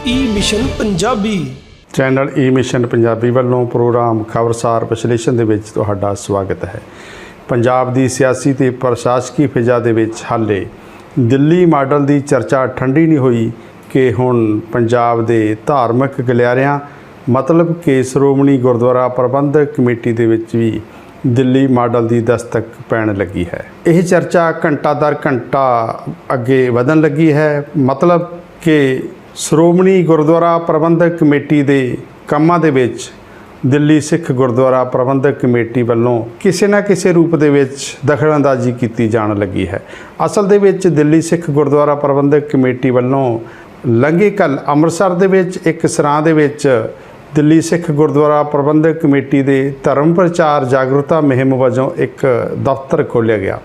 ई mission Punjabi channel ई mission Punjabi ਵੱਲੋਂ programme खबरसार विश्लेषण ਦੇ ਵਿੱਚ ਤੁਹਾਡਾ ਸਵਾਗਤ ਹੈ। ਪੰਜਾਬ ਦੀ ਸਿਆਸੀ ਤੇ ਪ੍ਰਸ਼ਾਸਕੀ ਫਿਜ਼ਾ ਦੇ ਵਿੱਚ ਹਾਲੇ ਦਿੱਲੀ ਮਾਡਲ ਦੀ ਚਰਚਾ ਠੰਡੀ ਨਹੀਂ ਹੋਈ ਕਿ ਹੁਣ ਪੰਜਾਬ ਦੇ ਧਾਰਮਿਕ ਗਲਿਆਰਿਆਂ मतलब कि श्रोमणी गुरुद्वारा प्रबंधक कमेटी ਦੇ ਵਿੱਚ ਵੀ ਦਿੱਲੀ ਮਾਡਲ ਦੀ ਦਸਤਕ ਪੈਣ ਲੱਗੀ ਹੈ। ਇਹ ਚਰਚਾ ਘੰਟਾ ਦਰ ਘੰਟਾ ਅੱਗੇ ਵਧਣ ਲੱਗੀ ਹੈ। मतलब कि श्रोमणी गुरुद्वारा प्रबंधक कमेटी ਦੇ ਕੰਮਾਂ ਦੇ ਵਿੱਚ ਦਿੱਲੀ ਸਿੱਖ ਗੁਰਦੁਆਰਾ ਪ੍ਰਬੰਧਕ ਕਮੇਟੀ ਵੱਲੋਂ ਕਿਸੇ ਨਾ ਕਿਸੇ ਰੂਪ ਦੇ ਵਿੱਚ ਦਖਲਅੰਦਾਜ਼ੀ ਕੀਤੀ ਜਾਣ ਲੱਗੀ ਹੈ। ਅਸਲ ਦੇ ਵਿੱਚ ਦਿੱਲੀ ਸਿੱਖ ਗੁਰਦੁਆਰਾ ਪ੍ਰਬੰਧਕ ਕਮੇਟੀ ਵੱਲੋਂ ਲੰਘੇ ਕੱਲ੍ਹ ਅੰਮ੍ਰਿਤਸਰ ਦੇ ਵਿੱਚ ਇੱਕ ਸਰਾਂ ਦੇ ਵਿੱਚ ਦਿੱਲੀ ਸਿੱਖ ਗੁਰਦੁਆਰਾ ਪ੍ਰਬੰਧਕ ਕਮੇਟੀ ਦੇ ਧਰਮ ਪ੍ਰਚਾਰ ਜਾਗਰੂਕਤਾ ਮੁਹਿੰਮ ਵਜੋਂ ਇੱਕ ਦਫ਼ਤਰ ਖੋਲ੍ਹਿਆ ਗਿਆ,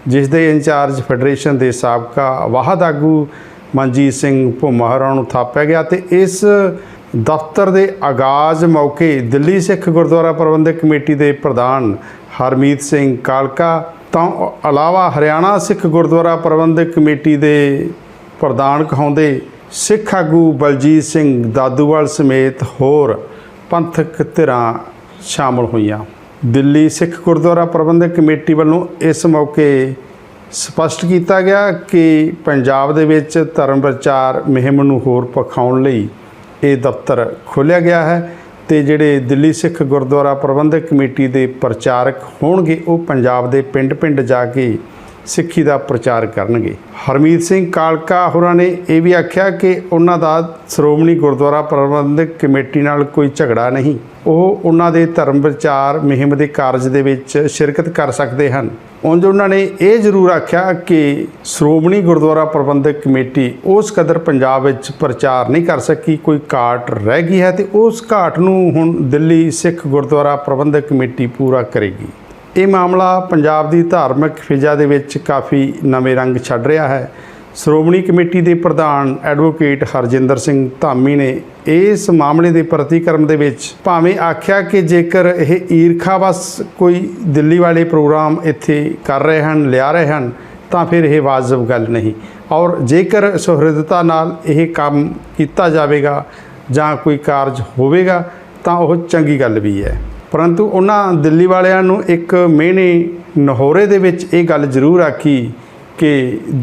ਜਿਸ ਦੇ ਇੰਚਾਰਜ ਫੈਡਰੇਸ਼ਨ ਦੇ ਸਾਬਕਾ ਵਾਹਦ ਆਗੂ ਮਨਜੀਤ ਸਿੰਘ ਭੁੰਮਾ ਨੂੰ ਥਾਪਿਆ ਗਿਆ। ਤੇ ਇਸ ਦਫ਼ਤਰ ਦੇ ਆਗਾਜ਼ ਮੌਕੇ ਦਿੱਲੀ ਸਿੱਖ ਗੁਰਦੁਆਰਾ ਪ੍ਰਬੰਧਕ ਕਮੇਟੀ ਦੇ ਪ੍ਰਧਾਨ ਹਰਮੀਤ ਸਿੰਘ ਕਾਲਕਾ ਤੋਂ ਇਲਾਵਾ ਹਰਿਆਣਾ ਸਿੱਖ ਗੁਰਦੁਆਰਾ ਪ੍ਰਬੰਧਕ ਕਮੇਟੀ ਦੇ ਪ੍ਰਧਾਨ ਕਹਾਉਂਦੇ ਸਿੱਖ ਆਗੂ ਬਲਜੀਤ ਸਿੰਘ ਦਾਦੂਵਾਲ ਸਮੇਤ ਹੋਰ ਪੰਥਕ ਧਿਰਾਂ ਸ਼ਾਮਲ ਹੋਈਆਂ। ਦਿੱਲੀ ਸਿੱਖ ਗੁਰਦੁਆਰਾ ਪ੍ਰਬੰਧਕ ਕਮੇਟੀ ਵੱਲੋਂ ਇਸ ਮੌਕੇ ਸਪਸ਼ਟ ਕੀਤਾ ਗਿਆ ਕਿ ਪੰਜਾਬ ਦੇ ਵਿੱਚ ਧਰਮ ਪ੍ਰਚਾਰ ਮੁਹਿੰਮ ਨੂੰ ਹੋਰ ਪਖਾਉਣ ਲਈ ਇਹ ਦਫ਼ਤਰ ਖੋਲ੍ਹਿਆ ਗਿਆ ਹੈ ਤੇ ਜਿਹੜੇ ਦਿੱਲੀ ਸਿੱਖ ਗੁਰਦੁਆਰਾ ਪ੍ਰਬੰਧਕ ਕਮੇਟੀ ਦੇ ਪ੍ਰਚਾਰਕ ਹੋਣਗੇ ਉਹ ਪੰਜਾਬ ਦੇ ਪਿੰਡ-ਪਿੰਡ ਜਾ ਕੇ ਸਿੱਖੀ ਦਾ ਪ੍ਰਚਾਰ ਕਰਨਗੇ। ਹਰਮੀਤ ਸਿੰਘ ਕਾਲਕਾ ਹੋਰਾਂ ਨੇ ਇਹ ਵੀ ਆਖਿਆ ਕਿ ਉਹਨਾਂ ਦਾ ਸ਼੍ਰੋਮਣੀ ਗੁਰਦੁਆਰਾ ਪ੍ਰਬੰਧਕ ਕਮੇਟੀ ਨਾਲ ਕੋਈ ਝਗੜਾ ਨਹੀਂ, ਉਹ ਉਹਨਾਂ ਦੇ ਧਰਮ ਪ੍ਰਚਾਰ ਮੁਹਿੰਮ ਦੇ ਕਾਰਜ ਦੇ ਵਿੱਚ ਸ਼ਿਰਕਤ ਕਰ ਸਕਦੇ ਹਨ। ਉਂਝ ਉਹਨਾਂ ਨੇ ਇਹ ਜ਼ਰੂਰ ਆਖਿਆ ਕਿ ਸ਼੍ਰੋਮਣੀ ਗੁਰਦੁਆਰਾ ਪ੍ਰਬੰਧਕ ਕਮੇਟੀ ਉਸ ਕਦਰ ਪੰਜਾਬ ਵਿੱਚ ਪ੍ਰਚਾਰ ਨਹੀਂ ਕਰ ਸਕੀ, ਕੋਈ ਘਾਟ ਰਹਿ ਗਈ ਹੈ ਤੇ ਉਸ ਘਾਟ ਨੂੰ ਹੁਣ ਦਿੱਲੀ ਸਿੱਖ ਗੁਰਦੁਆਰਾ ਪ੍ਰਬੰਧਕ ਕਮੇਟੀ ਪੂਰਾ ਕਰੇਗੀ। ਇਹ ਮਾਮਲਾ ਪੰਜਾਬ ਦੀ ਧਾਰਮਿਕ ਫਿਜ਼ਾ ਦੇ ਵਿੱਚ ਕਾਫੀ ਨਵੇਂ ਰੰਗ ਛੱਡ ਰਿਹਾ ਹੈ। ਸ਼੍ਰੋਮਣੀ ਕਮੇਟੀ ਦੇ ਪ੍ਰਧਾਨ ਐਡਵੋਕੇਟ ਹਰਜਿੰਦਰ ਸਿੰਘ ਧਾਮੀ ਨੇ ਇਸ ਮਾਮਲੇ ਦੇ ਪ੍ਰਤੀਕਰਮ ਦੇ ਵਿੱਚ ਭਾਵੇਂ ਆਖਿਆ ਕਿ ਜੇਕਰ ਇਹ ਈਰਖਾਵਸ ਕੋਈ ਦਿੱਲੀ ਵਾਲੇ ਪ੍ਰੋਗਰਾਮ ਇੱਥੇ ਕਰ ਰਹੇ ਹਨ, ਲਿਆ ਰਹੇ ਹਨ, ਤਾਂ ਫਿਰ ਇਹ ਵਾਜਬ ਗੱਲ ਨਹੀਂ, ਔਰ ਜੇਕਰ ਸੁਹਿਰਦਤਾ ਨਾਲ ਇਹ ਕੰਮ ਕੀਤਾ ਜਾਵੇਗਾ ਜਾਂ ਕੋਈ ਕਾਰਜ ਹੋਵੇਗਾ ਤਾਂ ਉਹ ਚੰਗੀ ਗੱਲ ਵੀ ਹੈ। परंतु उन्होंने दिल्ली वालियां एक मेहने नहोरे दे विच ये गल जरूर आखी कि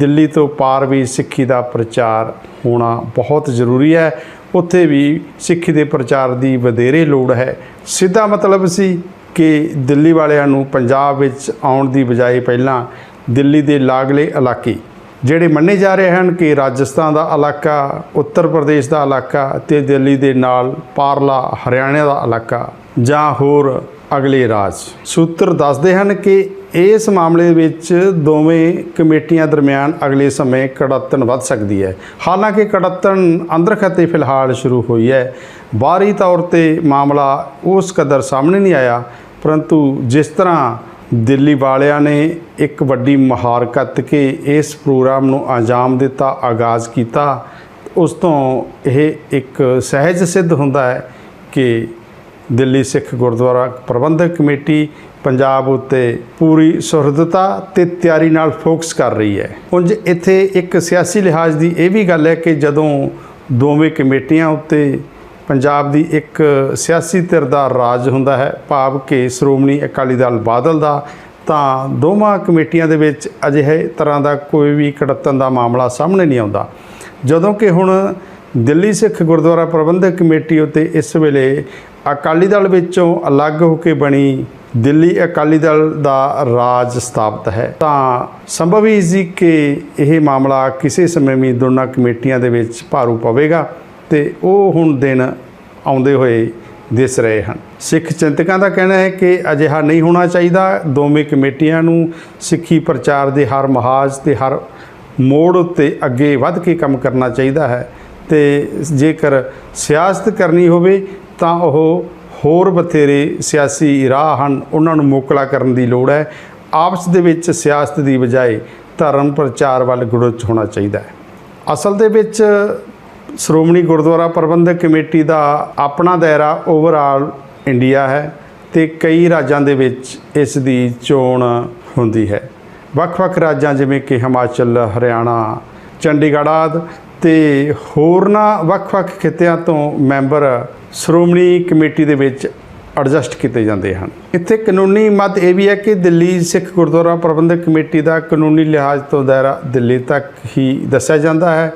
दिल्ली तो पार भी सिक्खी का प्रचार होना बहुत जरूरी है, उत्थे भी सिक्खी के प्रचार की वधेरे लोड़ है। सीधा मतलब सी कि दिल्ली वालियां पंजाब विच आउण दी बजाय पहलां दिल्ली के लागले इलाके ਜਿਹੜੇ ਮੰਨੇ ਜਾ ਰਹੇ ਹਨ कि राजस्थान का इलाका, उत्तर प्रदेश का इलाका ते दिल्ली के नाल पारला हरियाणा का इलाका ਜਾਂ ਹੋਰ ਅਗਲੇ ਰਾਜ ਸੂਤਰ ਦੱਸਦੇ ਹਨ ਕਿ ਇਸ ਮਾਮਲੇ ਵਿੱਚ ਦੋਵੇਂ ਕਮੇਟੀਆਂ ਦਰਮਿਆਨ ਅਗਲੇ ਸਮੇਂ ਕੜੱਤਣ ਵੱਧ ਸਕਦੀ ਹੈ। ਹਾਲਾਂਕਿ ਕੜੱਤਣ ਅੰਦਰਖਤੇ ਫਿਲਹਾਲ ਸ਼ੁਰੂ ਹੋਈ ਹੈ, ਬਾਹਰੀ ਤੌਰ ਤੇ ਮਾਮਲਾ ਉਸ ਕਦਰ ਸਾਹਮਣੇ ਨਹੀਂ ਆਇਆ, ਪਰੰਤੂ ਜਿਸ ਤਰ੍ਹਾਂ ਦਿੱਲੀ ਵਾਲਿਆਂ ਨੇ ਇੱਕ ਵੱਡੀ ਮੁਹਾਰ ਕੱਤ ਕੇ ਇਸ ਪ੍ਰੋਗਰਾਮ ਨੂੰ ਅੰਜਾਮ ਦਿੱਤਾ, ਆਗਾਜ਼ ਕੀਤਾ, ਉਸ ਤੋਂ ਇਹ ਇੱਕ ਸਹਿਜ ਸਿੱਧ ਹੁੰਦਾ ਹੈ ਕਿ ਦਿੱਲੀ ਸਿੱਖ ਗੁਰਦੁਆਰਾ ਪ੍ਰਬੰਧਕ ਕਮੇਟੀ ਪੰਜਾਬ ਉੱਤੇ ਪੂਰੀ ਸੁਹਿਰਦਤਾ ਤੇ ਤਿਆਰੀ ਨਾਲ ਫੋਕਸ ਕਰ ਰਹੀ ਹੈ। ਉਂਝ ਇੱਥੇ ਇੱਕ ਸਿਆਸੀ ਲਿਹਾਜ਼ ਦੀ ਇਹ ਵੀ ਗੱਲ ਹੈ ਕਿ ਜਦੋਂ ਦੋਵੇਂ ਕਮੇਟੀਆਂ ਉੱਤੇ ਪੰਜਾਬ ਦੀ ਇੱਕ ਸਿਆਸੀ ਧਿਰ ਦਾ ਰਾਜ ਹੁੰਦਾ ਹੈ, ਭਾਵ ਕਿ ਸ਼੍ਰੋਮਣੀ ਅਕਾਲੀ ਦਲ ਬਾਦਲ ਦਾ, ਤਾਂ ਦੋਵਾਂ ਕਮੇਟੀਆਂ ਦੇ ਵਿੱਚ ਅਜਿਹੇ ਤਰ੍ਹਾਂ ਦਾ ਕੋਈ ਵੀ ਕੜੱਤਣ ਦਾ ਮਾਮਲਾ ਸਾਹਮਣੇ ਨਹੀਂ ਆਉਂਦਾ। ਜਦੋਂ ਕਿ ਹੁਣ ਦਿੱਲੀ ਸਿੱਖ ਗੁਰਦੁਆਰਾ ਪ੍ਰਬੰਧਕ ਕਮੇਟੀ ਉੱਤੇ ਇਸ ਵੇਲੇ ਅਕਾਲੀ ਦਲ ਵਿੱਚੋਂ ਅਲੱਗ ਹੋ ਕੇ ਬਣੀ ਦਿੱਲੀ ਅਕਾਲੀ ਦਲ ਦਾ ਰਾਜ ਸਥਾਪਿਤ ਹੈ, ਤਾਂ ਸੰਭਵ ਹੀ ਸੀ ਕਿ ਇਹ ਮਾਮਲਾ ਕਿਸੇ ਸਮੇਂ ਵੀ ਦੋਨਾਂ ਕਮੇਟੀਆਂ ਦੇ ਵਿੱਚ ਭਾਰੂ ਪਵੇਗਾ ਤੇ ਉਹ ਹੁਣ ਦਿਨ ਆਉਂਦੇ ਹੋਏ ਦਿਸ ਰਹੇ ਹਨ। ਸਿੱਖ ਚਿੰਤਕਾਂ ਦਾ ਕਹਿਣਾ ਹੈ ਕਿ ਅਜਿਹਾ ਨਹੀਂ ਹੋਣਾ ਚਾਹੀਦਾ। ਦੋਵੇਂ ਕਮੇਟੀਆਂ ਨੂੰ ਸਿੱਖੀ ਪ੍ਰਚਾਰ ਦੇ ਹਰ ਮਹਾਜ ਤੇ ਹਰ ਮੋੜ ਉੱਤੇ ਅੱਗੇ ਵੱਧ ਕੇ ਕੰਮ ਕਰਨਾ ਚਾਹੀਦਾ ਹੈ ਤੇ ਜੇਕਰ ਸਿਆਸਤ ਕਰਨੀ ਹੋਵੇ ਤਾਂ ਉਹ ਹੋਰ ਬਥੇਰੇ ਸਿਆਸੀ ਰਾਹ ਹਨ, ਉਹਨਾਂ ਨੂੰ ਮੋਕਲਾ ਕਰਨ ਦੀ ਲੋੜ ਹੈ। ਆਪਸ ਦੇ ਵਿੱਚ ਸਿਆਸਤ ਦੀ ਬਜਾਏ ਧਰਮ ਪ੍ਰਚਾਰ ਵੱਲ ਗੁਰੁਚ ਹੋਣਾ ਚਾਹੀਦਾ ਹੈ। ਅਸਲ ਦੇ ਵਿੱਚ ਸ਼੍ਰੋਮਣੀ ਗੁਰਦੁਆਰਾ ਪ੍ਰਬੰਧਕ ਕਮੇਟੀ ਦਾ ਆਪਣਾ ਦਾਇਰਾ ਓਵਰਆਲ ਇੰਡੀਆ ਹੈ ਤੇ ਕਈ ਰਾਜਾਂ ਦੇ ਵਿੱਚ ਇਸ ਦੀ ਚੋਣ ਹੁੰਦੀ ਹੈ। ਵੱਖ-ਵੱਖ ਰਾਜਾਂ ਜਿਵੇਂ ਕਿ ਹਿਮਾਚਲ, ਹਰਿਆਣਾ, ਚੰਡੀਗੜ੍ਹ ਆਦਿ ਤੇ ਹੋਰਨਾਂ ਵੱਖ-ਵੱਖ ਖਿੱਤਿਆਂ ਤੋਂ ਮੈਂਬਰ ਸ਼੍ਰੋਮਣੀ ਕਮੇਟੀ ਦੇ ਵਿੱਚ ਐਡਜਸਟ ਕੀਤੇ ਜਾਂਦੇ ਹਨ। ਇੱਥੇ ਕਾਨੂੰਨੀ ਮੱਦ ਇਹ ਵੀ ਹੈ ਕਿ ਦਿੱਲੀ ਸਿੱਖ ਗੁਰਦੁਆਰਾ ਪ੍ਰਬੰਧਕ ਕਮੇਟੀ ਦਾ ਕਾਨੂੰਨੀ ਲਿਹਾਜ਼ ਤੋਂ ਦਾਇਰਾ ਦਿੱਲੀ ਤੱਕ ਹੀ ਦੱਸਿਆ ਜਾਂਦਾ ਹੈ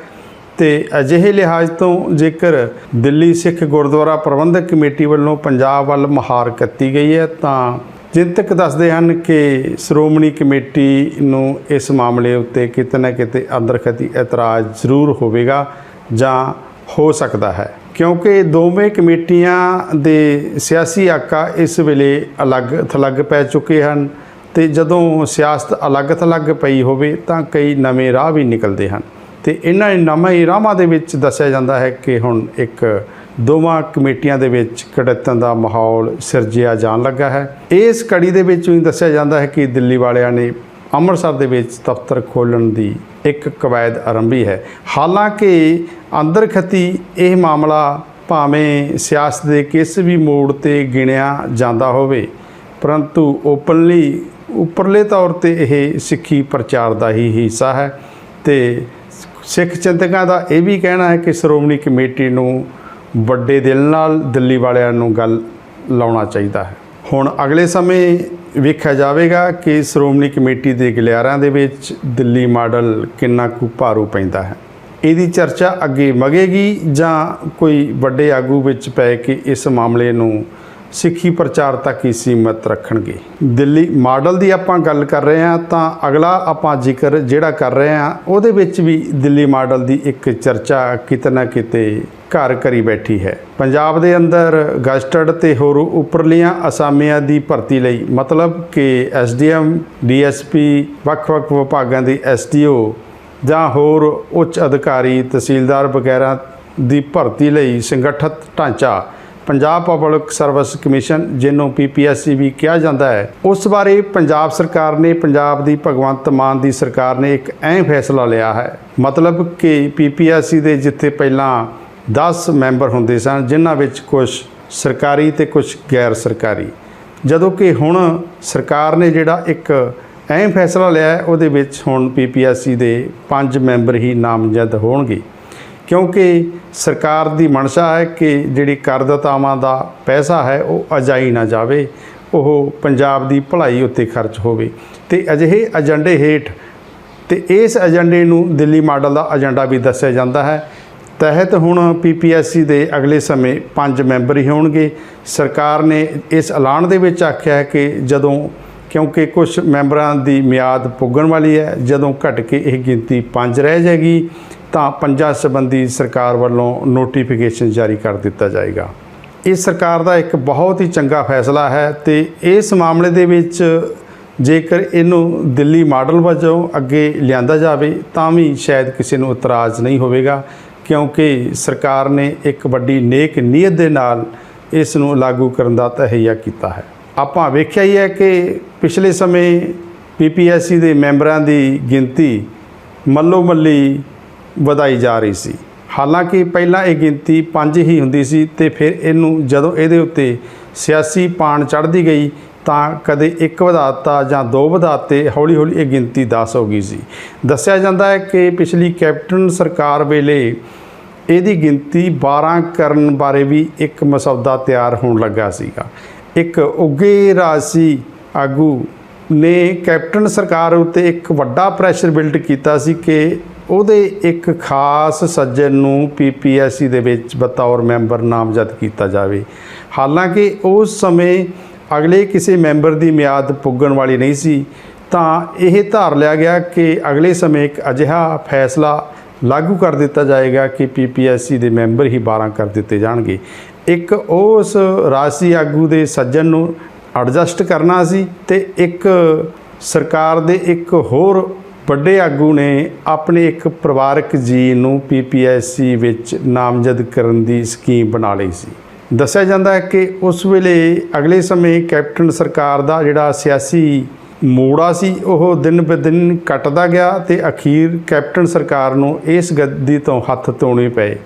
ਤੇ ਅਜਿਹੇ ਲਿਹਾਜ਼ ਤੋਂ ਜੇਕਰ ਦਿੱਲੀ ਸਿੱਖ ਗੁਰਦੁਆਰਾ ਪ੍ਰਬੰਧਕ ਕਮੇਟੀ ਵੱਲੋਂ ਪੰਜਾਬ ਵੱਲ ਮੁਹਾਰ ਕੀਤੀ ਗਈ ਹੈ ਤਾਂ ਚਿੰਤਕ ਦੱਸਦੇ ਹਨ ਕਿ ਸ਼੍ਰੋਮਣੀ ਕਮੇਟੀ ਨੂੰ ਇਸ ਮਾਮਲੇ ਉੱਤੇ ਕਿਤੇ ਨਾ ਕਿਤੇ ਅੰਦਰਖਤੀ ਇਤਰਾਜ਼ ਜ਼ਰੂਰ ਹੋਵੇਗਾ ਜਾਂ ਹੋ ਸਕਦਾ ਹੈ, ਕਿਉਂਕਿ ਦੋਵੇਂ ਕਮੇਟੀਆਂ ਦੇ ਸਿਆਸੀ ਆਕਾ ਇਸ ਵੇਲੇ ਅਲੱਗ-ਥਲੱਗ ਪੈ ਚੁੱਕੇ ਹਨ ਤੇ ਜਦੋਂ ਸਿਆਸਤ ਅਲੱਗ-ਥਲੱਗ ਪਈ ਹੋਵੇ ਤਾਂ ਕਈ ਨਵੇਂ ਰਾਹ ਵੀ ਨਿਕਲਦੇ ਹਨ ਤੇ ਇਹਨਾਂ ਨਵੇਂ ਰਾਹਾਂ ਦੇ ਵਿੱਚ ਦੱਸਿਆ ਜਾਂਦਾ ਹੈ ਕਿ ਹੁਣ ਇੱਕ ਦੋਵਾਂ ਕਮੇਟੀਆਂ ਦੇ ਵਿੱਚ ਕੜੱਤਣ ਦਾ ਮਾਹੌਲ ਸਿਰਜਿਆ ਜਾਣ ਲੱਗਾ ਹੈ। ਇਸ ਕੜੀ ਦੇ ਵਿੱਚ ਵੀ ਦੱਸਿਆ ਜਾਂਦਾ ਹੈ ਕਿ ਦਿੱਲੀ ਵਾਲਿਆਂ ਨੇ ਅੰਮ੍ਰਿਤਸਰ ਦੇ ਵਿੱਚ ਦਫ਼ਤਰ ਖੋਲ੍ਹਣ ਦੀ ਇੱਕ ਕਵਾਇਦ ਆਰੰਭੀ ਹੈ। ਹਾਲਾਂਕਿ ਅੰਦਰਖਤੀ ਇਹ ਮਾਮਲਾ ਭਾਵੇਂ ਸਿਆਸਤ ਦੇ ਕਿਸੇ ਵੀ ਮੋੜ 'ਤੇ ਗਿਣਿਆ ਜਾਂਦਾ ਹੋਵੇ, ਪਰੰਤੂ ਓਪਨਲੀ ਉੱਪਰਲੇ ਤੌਰ 'ਤੇ ਇਹ ਸਿੱਖੀ ਪ੍ਰਚਾਰ ਦਾ ਹੀ ਹਿੱਸਾ ਹੈ ਤੇ ਸਿੱਖ ਚਿੰਤਕਾਂ ਦਾ ਇਹ ਵੀ ਕਹਿਣਾ ਹੈ ਕਿ ਸ਼੍ਰੋਮਣੀ ਕਮੇਟੀ ਨੂੰ ਵੱਡੇ ਦਿਲ ਨਾਲ ਦਿੱਲੀ ਵਾਲਿਆਂ ਨੂੰ ਗੱਲ ਲਾਉਣਾ ਚਾਹੀਦਾ ਹੈ। ਹੁਣ ਅਗਲੇ ਸਮੇਂ ਵੇਖਿਆ ਜਾਵੇਗਾ ਕਿ ਸ਼੍ਰੋਮਣੀ ਕਮੇਟੀ ਦੇ ਗਲਿਆਰਿਆਂ ਦੇ ਵਿੱਚ ਦਿੱਲੀ ਮਾਡਲ ਕਿੰਨਾ ਕੁ ਭਾਰੂ ਪੈਂਦਾ ਹੈ। ਇਹਦੀ ਚਰਚਾ ਅੱਗੇ ਵਧੇਗੀ ਜਾਂ ਕੋਈ ਵੱਡੇ ਆਗੂ ਵਿੱਚ ਪੈ ਕੇ ਇਸ ਮਾਮਲੇ ਨੂੰ ਸਿੱਖੀ ਪ੍ਰਚਾਰ ਤੱਕ ਹੀ ਸੀਮਤ ਰੱਖਣਗੇ। ਦਿੱਲੀ ਮਾਡਲ ਦੀ ਆਪਾਂ ਗੱਲ ਕਰ ਰਹੇ ਹਾਂ ਤਾਂ ਅਗਲਾ ਆਪਾਂ ਜ਼ਿਕਰ ਜਿਹੜਾ ਕਰ ਰਹੇ ਹਾਂ ਉਹਦੇ ਵਿੱਚ ਵੀ ਦਿੱਲੀ ਮਾਡਲ ਦੀ ਇੱਕ ਚਰਚਾ ਕਿਤੇ ਨਾ ਕਿਤੇ ਘਰ ਕਰੀ ਬੈਠੀ ਹੈ। ਪੰਜਾਬ ਦੇ ਅੰਦਰ ਗਜ਼ਟਡ ਤੇ ਹੋਰ ਉੱਪਰਲੀਆਂ ਅਸਾਮੀਆਂ ਦੀ ਭਰਤੀ ਲਈ ਮਤਲਬ ਕਿ SDM DSP ਵੱਖ-ਵੱਖ ਵਿਭਾਗਾਂ ਦੇ SDO ਜਾਂ ਹੋਰ ਉੱਚ ਅਧਿਕਾਰੀ ਤਹਿਸੀਲਦਾਰ ਵਗੈਰਾ ਦੀ ਭਰਤੀ ਲਈ ਸੰਗਠਿਤ ਢਾਂਚਾ ਪੰਜਾਬ ਪਬਲਿਕ ਸਰਵਿਸ ਕਮਿਸ਼ਨ, ਜਿਹਨੂੰ PPSC ਵੀ ਕਿਹਾ ਜਾਂਦਾ ਹੈ, ਉਸ ਬਾਰੇ ਪੰਜਾਬ ਸਰਕਾਰ ਨੇ, ਪੰਜਾਬ ਦੀ ਭਗਵੰਤ ਮਾਨ ਦੀ ਸਰਕਾਰ ਨੇ ਇੱਕ ਅਹਿਮ ਫੈਸਲਾ ਲਿਆ ਹੈ। ਮਤਲਬ ਕਿ PPSC ਦੇ ਜਿੱਥੇ ਪਹਿਲਾਂ 10 ਮੈਂਬਰ ਹੁੰਦੇ ਸਨ ਜਿਨ੍ਹਾਂ ਵਿੱਚ ਕੁਝ ਸਰਕਾਰੀ ਤੇ ਕੁਝ ਗੈਰ ਸਰਕਾਰੀ, ਜਦੋਂ ਕਿ ਹੁਣ ਸਰਕਾਰ ਨੇ ਜਿਹੜਾ ਇੱਕ ਅਹਿਮ ਫੈਸਲਾ ਲਿਆ ਹੈ ਉਹਦੇ ਵਿੱਚ ਹੁਣ PPSC ਦੇ 5 ਮੈਂਬਰ ਹੀ ਨਾਮਜ਼ਦ ਹੋਣਗੇ, ਕਿਉਂਕਿ ਸਰਕਾਰ ਦੀ ਮਨਸ਼ਾ ਹੈ ਕਿ ਜਿਹੜੀ ਕਰਦਾਤਾਵਾਂ ਦਾ ਪੈਸਾ ਹੈ ਉਹ ਅਜਾਈ ਨਾ ਜਾਵੇ, ਉਹ ਪੰਜਾਬ ਦੀ ਭਲਾਈ ਉੱਤੇ ਖਰਚ ਹੋਵੇ ਤੇ ਅਜਿਹੇ ਏਜੰਡੇ ਹੇਠ ਤੇ ਇਸ ਏਜੰਡੇ ਨੂੰ ਦਿੱਲੀ ਮਾਡਲ ਦਾ ਏਜੰਡਾ ਵੀ ਦੱਸਿਆ ਜਾਂਦਾ ਹੈ। ਤਹਿਤ ਹੁਣ PPSC ਦੇ ਅਗਲੇ ਸਮੇਂ 5 ਮੈਂਬਰ ਹੀ ਹੋਣਗੇ। ਸਰਕਾਰ ਨੇ ਇਸ ਐਲਾਨ ਦੇ ਵਿੱਚ ਆਖਿਆ ਹੈ ਕਿ ਜਦੋਂ ਕਿਉਂਕਿ ਕੁਝ ਮੈਂਬਰਾਂ ਦੀ ਮਿਆਦ ਪੁੱਗਣ ਵਾਲੀ ਹੈ, ਜਦੋਂ ਘਟ ਕੇ ਇਹ ਗਿਣਤੀ 5 ਰਹਿ ਜਾਏਗੀ ਤਾਂ 5 ਸੰਬੰਧੀ ਸਰਕਾਰ ਵੱਲੋਂ ਨੋਟੀਫਿਕੇਸ਼ਨ ਜਾਰੀ ਕਰ ਦਿੱਤਾ ਜਾਏਗਾ। ਇਹ ਸਰਕਾਰ ਦਾ ਇੱਕ ਬਹੁਤ ਹੀ ਚੰਗਾ ਫੈਸਲਾ ਹੈ ਤੇ ਇਸ ਮਾਮਲੇ ਦੇ ਵਿੱਚ ਜੇਕਰ ਇਹਨੂੰ ਦਿੱਲੀ ਮਾਡਲ ਵਜੋਂ ਅੱਗੇ ਲਿਆਂਦਾ ਜਾਵੇ ਤਾਂ ਵੀ ਸ਼ਾਇਦ ਕਿਸੇ ਨੂੰ ਇਤਰਾਜ਼ ਨਹੀਂ ਹੋਵੇਗਾ, ਕਿਉਂਕਿ ਸਰਕਾਰ ਨੇ ਇੱਕ ਵੱਡੀ ਨੇਕ ਨੀਅਤ ਦੇ ਨਾਲ ਇਸ ਨੂੰ ਲਾਗੂ ਕਰਨ ਦਾ ਤਹਈਆ ਕੀਤਾ ਹੈ। ਆਪਾਂ ਵੇਖਿਆ ਹੀ ਹੈ ਕਿ ਪਿਛਲੇ ਸਮੇਂ PPSC ਦੇ ਮੈਂਬਰਾਂ ਦੀ ਗਿਣਤੀ ਮੱਲੋ ਮੱਲੀ ਵਧਾਈ ਜਾ ਰਹੀ ਸੀ। ਹਾਲਾਂਕਿ ਪਹਿਲਾਂ ਇਹ ਗਿਣਤੀ 5 ਹੀ ਹੁੰਦੀ ਸੀ ਤੇ ਫਿਰ ਇਹਨੂੰ ਜਦੋਂ ਇਹਦੇ ਉੱਤੇ ਸਿਆਸੀ ਪਾਣ ਚੜ੍ਹਦੀ ਗਈ ਤਾਂ ਕਦੇ 1 ਵਧਾਤਾ ਜਾਂ 2 ਵਧਾਤੇ, ਹੌਲੀ ਹੌਲੀ ਇਹ ਗਿਣਤੀ 10 ਹੋ ਗਈ ਸੀ। ਦੱਸਿਆ ਜਾਂਦਾ ਹੈ ਕਿ ਪਿਛਲੀ ਕੈਪਟਨ ਸਰਕਾਰ ਵੇਲੇ ਇਹਦੀ ਗਿਣਤੀ 12 ਕਰਨ ਬਾਰੇ ਵੀ ਇੱਕ ਮਸੌਦਾ ਤਿਆਰ ਹੋਣ ਲੱਗਾ ਸੀਗਾ। ਇੱਕ ਉੱਘੇ ਰਾਜਸੀ ਆਗੂ ਨੇ ਕੈਪਟਨ ਸਰਕਾਰ ਉੱਤੇ ਇੱਕ ਵੱਡਾ ਪ੍ਰੈਸ਼ਰ ਬਿਲਡ ਕੀਤਾ ਸੀ ਕਿ ਉਹਦੇ ਇੱਕ ਖਾਸ ਸੱਜਣ ਨੂੰ PPSC ਦੇ ਵਿੱਚ ਬਤੌਰ ਮੈਂਬਰ ਨਾਮਜ਼ਦ ਕੀਤਾ ਜਾਵੇ। ਹਾਲਾਂਕਿ ਉਸ ਸਮੇਂ ਅਗਲੇ ਕਿਸੇ ਮੈਂਬਰ ਦੀ ਮਿਆਦ ਪੁੱਗਣ ਵਾਲੀ ਨਹੀਂ ਸੀ ਤਾਂ ਇਹ ਧਾਰ ਲਿਆ ਗਿਆ ਕਿ ਅਗਲੇ ਸਮੇਂ ਇੱਕ ਅਜਿਹਾ ਫੈਸਲਾ ਲਾਗੂ ਕਰ ਦਿੱਤਾ ਜਾਏਗਾ ਕਿ PPSC ਦੇ ਮੈਂਬਰ ਹੀ 12 ਕਰ ਦਿੱਤੇ ਜਾਣਗੇ। ਇੱਕ ਉਸ ਰਾਜਸੀ ਆਗੂ ਦੇ ਸੱਜਣ ਨੂੰ ਐਡਜਸਟ ਕਰਨਾ ਸੀ ਤੇ ਇੱਕ ਸਰਕਾਰ ਦੇ ਇੱਕ ਹੋਰ ਵੱਡੇ ਆਗੂ ਨੇ ਆਪਣੇ ਇੱਕ ਪਰਿਵਾਰਕ ਜੀ ਨੂੰ PPSC ਵਿੱਚ ਨਾਮਜ਼ਦ ਕਰਨ ਦੀ ਸਕੀਮ ਬਣਾ ਲਈ ਸੀ। ਦੱਸਿਆ ਜਾਂਦਾ ਹੈ ਕਿ ਉਸ ਵੇਲੇ ਅਗਲੇ ਸਮੇਂ ਕੈਪਟਨ ਸਰਕਾਰ ਦਾ ਜਿਹੜਾ ਸਿਆਸੀ ਮੋੜਾ ਸੀ ਉਹ ਦਿਨ ਬ ਦਿਨ ਘਟਦਾ ਗਿਆ ਤੇ ਅਖੀਰ ਕੈਪਟਨ ਸਰਕਾਰ ਨੂੰ ਇਸ ਗੱਦੀ ਤੋਂ ਹੱਥ ਧੋਣੇ ਪਏ।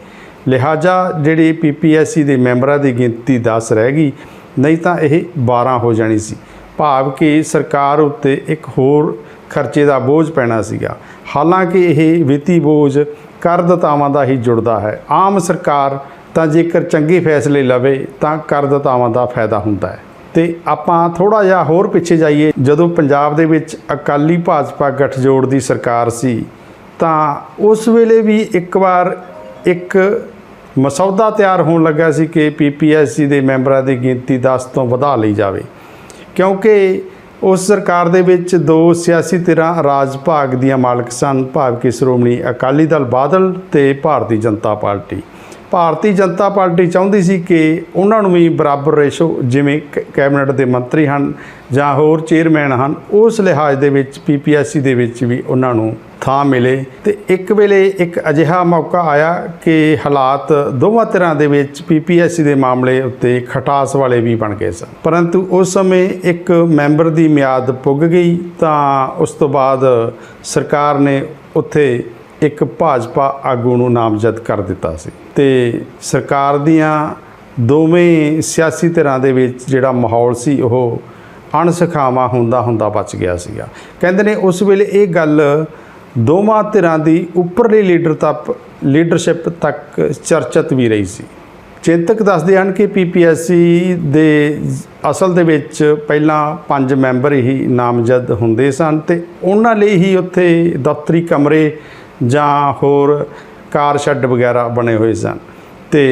ਲਿਹਾਜ਼ਾ ਜਿਹੜੀ PPSC ਦੇ ਮੈਂਬਰਾਂ ਦੀ ਗਿਣਤੀ 10 ਰਹਿ ਗਈ, ਨਹੀਂ ਤਾਂ ਇਹ 12 ਹੋ ਜਾਣੀ ਸੀ। ਭਾਵ ਕਿ ਸਰਕਾਰ ਉੱਤੇ ਇੱਕ ਹੋਰ ਖਰਚੇ ਦਾ ਬੋਝ ਪੈਣਾ ਸੀਗਾ। ਹਾਲਾਂਕਿ ਇਹ ਵਿੱਤੀ ਬੋਝ ਕਰਦਾਤਾਵਾਂ ਦਾ ਹੀ ਜੁੜਦਾ ਹੈ। ਆਮ ਸਰਕਾਰ ਤਾਂ ਜੇਕਰ ਚੰਗੇ ਫੈਸਲੇ ਲਵੇ ਤਾਂ ਕਰਦਾਤਾਵਾਂ ਦਾ ਫਾਇਦਾ ਹੁੰਦਾ ਹੈ। ਤੇ ਆਪਾਂ ਥੋੜਾ ਜਿਹਾ ਹੋਰ ਪਿੱਛੇ ਜਾਈਏ, ਜਦੋਂ ਪੰਜਾਬ ਦੇ ਵਿੱਚ ਅਕਾਲੀ ਭਾਜਪਾ ਗੱਠਜੋੜ ਦੀ ਸਰਕਾਰ ਸੀ ਤਾਂ ਉਸ ਵੇਲੇ ਵੀ ਇੱਕ ਵਾਰ ਇੱਕ ਮਸੌਦਾ ਤਿਆਰ ਹੋਣ ਲੱਗਾ ਸੀ ਕਿ PPSC ਦੇ ਮੈਂਬਰਾਂ ਦੀ ਗਿਣਤੀ 10 ਤੋਂ ਵਧਾ ਲਈ ਜਾਵੇ, ਕਿਉਂਕਿ ਉਸ ਸਰਕਾਰ ਦੇ ਵਿੱਚ ਦੋ ਸਿਆਸੀ ਧਿਰਾਂ ਰਾਜ ਭਾਗ ਦੀਆਂ ਮਾਲਕ ਸਨ, ਭਾਵ ਕਿ ਸ਼੍ਰੋਮਣੀ ਅਕਾਲੀ ਦਲ ਬਾਦਲ ਤੇ ਭਾਰਤੀ ਜਨਤਾ ਪਾਰਟੀ। ਭਾਰਤੀ ਜਨਤਾ ਪਾਰਟੀ ਚਾਹੁੰਦੀ ਸੀ ਕਿ ਉਹਨਾਂ ਨੂੰ ਵੀ ਬਰਾਬਰ ਰੇਸ਼ੋ, ਜਿਵੇਂ ਕੈਬਨਿਟ ਦੇ ਮੰਤਰੀ ਹਨ ਜਾਂ ਹੋਰ ਚੇਅਰਮੈਨ ਹਨ, ਉਸ ਲਿਹਾਜ਼ ਦੇ ਵਿੱਚ PPSC ਦੇ ਵਿੱਚ ਵੀ ਉਹਨਾਂ ਨੂੰ ਥਾਂ ਮਿਲੇ। ਤੇ ਇੱਕ ਵੇਲੇ ਇੱਕ ਅਜਿਹਾ ਮੌਕਾ ਆਇਆ ਕਿ ਹਾਲਾਤ ਦੋਵਾਂ ਧਿਰਾਂ ਦੇ ਵਿੱਚ PPSC ਦੇ ਮਾਮਲੇ ਉੱਤੇ ਖਟਾਸ ਵਾਲੇ ਵੀ ਬਣ ਗਏ ਸਨ, ਪਰੰਤੂ ਉਸ ਸਮੇਂ ਇੱਕ ਮੈਂਬਰ ਦੀ ਮਿਆਦ ਪੁੱਗ ਗਈ ਤਾਂ ਉਸ ਤੋਂ ਬਾਅਦ ਸਰਕਾਰ ਨੇ ਉੱਥੇ ਇੱਕ ਭਾਜਪਾ ਆਗੂ ਨੂੰ ਨਾਮਜ਼ਦ ਕਰ ਦਿੱਤਾ ਸੀ ਤੇ ਸਰਕਾਰ ਦੀਆਂ ਦੋਵੇਂ ਸਿਆਸੀ ਧਿਰਾਂ ਦੇ ਵਿੱਚ ਜਿਹੜਾ ਮਾਹੌਲ ਸੀ ਉਹ ਅਣਸੁਖਾਵਾਂ ਹੁੰਦਾ ਬਚ ਗਿਆ ਸੀਗਾ। ਕਹਿੰਦੇ ਨੇ ਉਸ ਵੇਲੇ ਇਹ ਗੱਲ ਦੋਵਾਂ ਧਿਰਾਂ ਦੀ ਉੱਪਰਲੀ ਲੀਡਰਸ਼ਿਪ ਤੱਕ ਚਰਚਿਤ ਵੀ ਰਹੀ ਸੀ। ਚਿੰਤਕ ਦੱਸਦੇ ਹਨ ਕਿ PPSC ਦੇ ਅਸਲ ਦੇ ਵਿੱਚ ਪਹਿਲਾਂ 5 ਮੈਂਬਰ ਹੀ ਨਾਮਜ਼ਦ ਹੁੰਦੇ ਸਨ ਤੇ ਉਹਨਾਂ ਲਈ ਹੀ ਉੱਥੇ ਦਫ਼ਤਰੀ ਕਮਰੇ ਜਾਂ ਹੋਰ ਕਾਰ ਸ਼ੈੱਡ ਵਗੈਰਾ ਬਣੇ ਹੋਏ ਸਨ। ਤੇ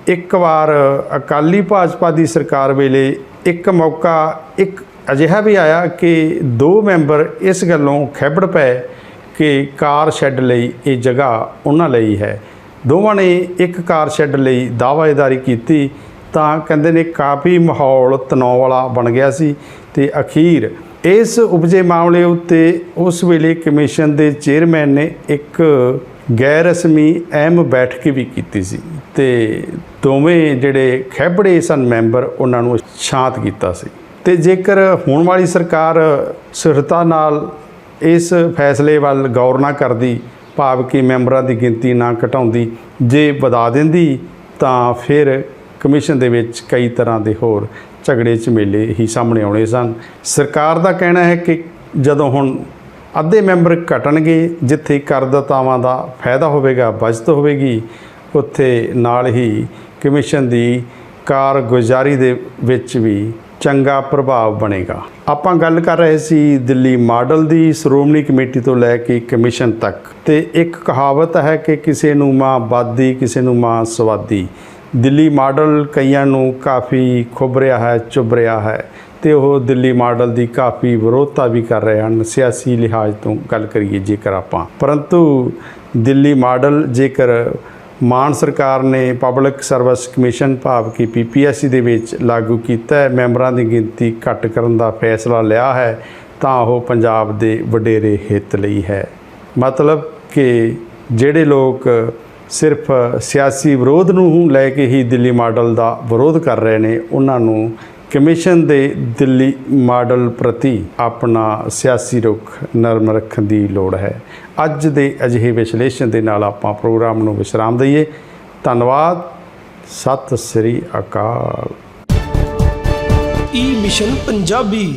ਇੱਕ ਵਾਰ ਅਕਾਲੀ ਭਾਜਪਾ ਦੀ ਸਰਕਾਰ ਵੇਲੇ ਇੱਕ ਮੌਕਾ ਇੱਕ ਅਜਿਹਾ ਵੀ ਆਇਆ ਕਿ 2 ਮੈਂਬਰ ਇਸ ਗੱਲੋਂ ਖਿੱਭੜ ਪਏ ਕਿ ਕਾਰ ਸ਼ੈੱਡ ਲਈ ਇਹ ਜਗ੍ਹਾ ਉਹਨਾਂ ਲਈ ਹੈ। ਦੋਵਾਂ ਨੇ ਇੱਕ ਕਾਰ ਸ਼ੈੱਡ ਲਈ ਦਾਅਵੇਦਾਰੀ ਕੀਤੀ ਤਾਂ ਕਹਿੰਦੇ ਨੇ ਕਾਫੀ ਮਾਹੌਲ ਤਣਾਅ ਵਾਲਾ ਬਣ ਗਿਆ ਸੀ ਤੇ ਅਖੀਰ ਇਸ ਉਪਜੇ ਮਾਮਲੇ ਉੱਤੇ ਉਸ ਵੇਲੇ ਕਮਿਸ਼ਨ ਦੇ ਚੇਅਰਮੈਨ ਨੇ ਇੱਕ ਗੈਰ ਰਸਮੀ ਅਹਿਮ ਬੈਠਕ ਵੀ ਕੀਤੀ ਸੀ ਤੇ ਦੋਵੇਂ ਜਿਹੜੇ ਖਿੱਭੜੇ ਸਨ ਮੈਂਬਰ ਉਹਨਾਂ ਨੂੰ ਸ਼ਾਂਤ ਕੀਤਾ ਸੀ। ਤੇ ਜੇਕਰ ਹੁਣ ਵਾਲੀ ਸਰਕਾਰ ਸਹਿਰਤਾ ਨਾਲ ਇਸ ਫੈਸਲੇ ਵੱਲ ਗੌਰ ਨਾ ਕਰਦੀ, ਭਾਵ ਕਿ ਮੈਂਬਰਾਂ ਦੀ ਗਿਣਤੀ ਨਾ ਘਟਾਉਂਦੀ, ਜੇ ਵਧਾ ਦਿੰਦੀ ਤਾਂ ਫਿਰ ਕਮਿਸ਼ਨ ਦੇ ਵਿੱਚ ਕਈ ਤਰ੍ਹਾਂ ਦੇ ਹੋਰ ਝਗੜੇ ਝਮੇਲੇ ਹੀ ਸਾਹਮਣੇ ਆਉਣੇ ਸਨ। ਸਰਕਾਰ ਦਾ ਕਹਿਣਾ ਹੈ ਕਿ ਜਦੋਂ ਹੁਣ ਅੱਧੇ ਮੈਂਬਰ ਘਟਣਗੇ, ਜਿੱਥੇ ਕਰਦਾਤਾਵਾਂ ਦਾ ਫਾਇਦਾ ਹੋਵੇਗਾ, ਬਚਤ ਹੋਵੇਗੀ, ਉੱਥੇ ਨਾਲ ਹੀ ਕਮਿਸ਼ਨ ਦੀ ਕਾਰਗੁਜ਼ਾਰੀ ਦੇ ਵਿੱਚ ਵੀ ਚੰਗਾ ਪ੍ਰਭਾਵ ਬਣੇਗਾ। ਆਪਾਂ ਗੱਲ ਕਰ ਰਹੇ ਸੀ ਦਿੱਲੀ ਮਾਡਲ ਦੀ, ਸ਼੍ਰੋਮਣੀ ਕਮੇਟੀ ਤੋਂ ਲੈ ਕੇ ਕਮਿਸ਼ਨ ਤੱਕ। ਤੇ ਇੱਕ ਕਹਾਵਤ ਹੈ ਕਿ ਕਿਸੇ ਨੂੰ ਮਾਂ ਬਾਦੀ, ਕਿਸੇ ਨੂੰ ਮਾਂ ਸਵਾਦੀ। ਦਿੱਲੀ ਮਾਡਲ ਕਈਆਂ ਨੂੰ ਕਾਫੀ ਖੁੱਭ ਰਿਹਾ ਹੈ, ਚੁੱਭ ਰਿਹਾ ਹੈ ਤੇ ਉਹ ਦਿੱਲੀ ਮਾਡਲ ਦੀ ਕਾਫੀ ਵਿਰੋਧਤਾ ਵੀ ਕਰ ਰਹੇ ਹਨ, ਸਿਆਸੀ ਲਿਹਾਜ਼ ਤੋਂ ਗੱਲ ਕਰੀਏ ਜੇਕਰ ਆਪਾਂ। ਪਰੰਤੂ ਦਿੱਲੀ ਮਾਡਲ ਜੇਕਰ ਮਾਨ ਸਰਕਾਰ ਨੇ ਪਬਲਿਕ ਸਰਵਿਸ ਕਮਿਸ਼ਨ ਭਾਵ ਕਿ PPSC ਦੇ ਵਿੱਚ ਲਾਗੂ ਕੀਤਾ ਹੈ, ਮੈਂਬਰਾਂ ਦੀ ਗਿਣਤੀ ਘੱਟ ਕਰਨ ਦਾ ਫੈਸਲਾ ਲਿਆ ਹੈ, ਤਾਂ ਉਹ ਪੰਜਾਬ ਦੇ ਵਡੇਰੇ ਹਿੱਤ ਲਈ ਹੈ। ਮਤਲਬ ਕਿ ਜਿਹੜੇ ਲੋਕ ਸਿਰਫ ਸਿਆਸੀ ਵਿਰੋਧ ਨੂੰ ਲੈ ਕੇ ਹੀ ਦਿੱਲੀ ਮਾਡਲ ਦਾ ਵਿਰੋਧ ਕਰ ਰਹੇ ਨੇ, ਉਹਨਾਂ ਨੂੰ ਕਮਿਸ਼ਨ ਦੇ ਦਿੱਲੀ ਮਾਡਲ ਪ੍ਰਤੀ ਆਪਣਾ ਸਿਆਸੀ ਰੁਖ ਨਰਮ ਰੱਖਣ ਦੀ ਲੋੜ ਹੈ। ਅੱਜ ਦੇ ਅਜਿਹੇ ਵਿਸ਼ਲੇਸ਼ਣ ਦੇ ਨਾਲ ਆਪਾਂ ਪ੍ਰੋਗਰਾਮ ਨੂੰ ਵਿਸ਼ਰਾਮ ਦਈਏ। ਧੰਨਵਾਦ। ਸਤਿ ਸ੍ਰੀ ਅਕਾਲ। ਈ ਮਿਸ਼ਨ ਪੰਜਾਬੀ।